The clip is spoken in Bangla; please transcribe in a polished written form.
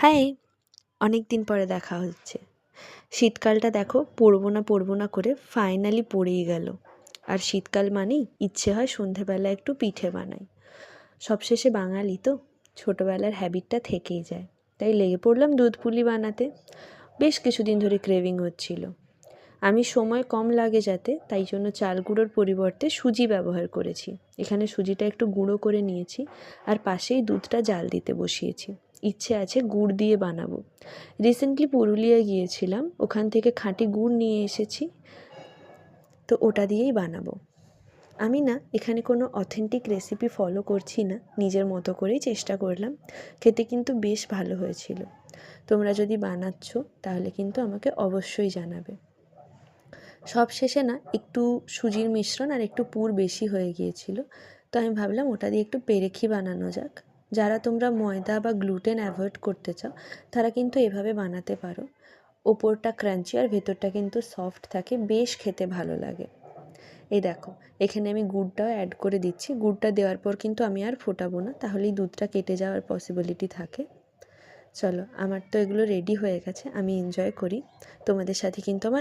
হাই, অনেক দিন পরে দেখা হচ্ছে। শীতকালটা দেখো পরবো না করে ফাইনালি পড়েই গেল। আর শীতকাল মানেই ইচ্ছে হয় সন্ধেবেলা একটু পিঠে বানাই। সবশেষে বাঙালি তো, ছোটোবেলার হ্যাবিটটা থেকেই যায়। তাই লেগে পড়লাম দুধ পুলি বানাতে। বেশ কিছুদিন ধরে ক্রেভিং হচ্ছিল। আমি সময় কম লাগে যাতে, তাই জন্য চাল গুঁড়োর পরিবর্তে সুজি ব্যবহার করেছি। এখানে সুজিটা একটু গুঁড়ো করে নিয়েছি আর পাশেই দুধটা জাল দিতে বসিয়েছি। ইচ্ছে আছে গুড় দিয়ে বানাবো। রিসেন্টলি পুরুলিয়া গিয়েছিলাম, ওখান থেকে খাঁটি গুড় নিয়ে এসেছি, তো ওটা দিয়েই বানাবো। আমি না এখানে কোনো অথেন্টিক রেসিপি ফলো করছি না, নিজের মতো করেই চেষ্টা করলাম। খেতে কিন্তু বেশ ভালো হয়েছিল। তোমরা যদি বানাচ্ছ তাহলে কিন্তু আমাকে অবশ্যই জানাবে। সব শেষে না একটু সুজির মিশ্রণ আর একটু পুর বেশি হয়ে গিয়েছিল, তো আমি ভাবলাম ওটা দিয়ে একটু পেরেখি বানানো যাক। যারা তোমরা ময়দা বা গ্লুটেন অ্যাভয়েড করতে চাও তারা কিন্তু এভাবে বানাতে পারো। ওপরটা ক্রাঞ্চি আর ভেতরটা কিন্তু সফট থাকে, বেশ খেতে ভালো লাগে। এই দেখো, এখানে আমি গুড়টাও অ্যাড করে দিচ্ছি। গুড়টা দেওয়ার পর কিন্তু আমি আর ফোটাবো না, তাহলেই দুধটা কেটে যাওয়ার পসিবিলিটি থাকে। চলো, আমার তো এগুলো রেডি হয়ে গেছে, আমি এনজয় করি। তোমাদের সাথে কিন্তু আমার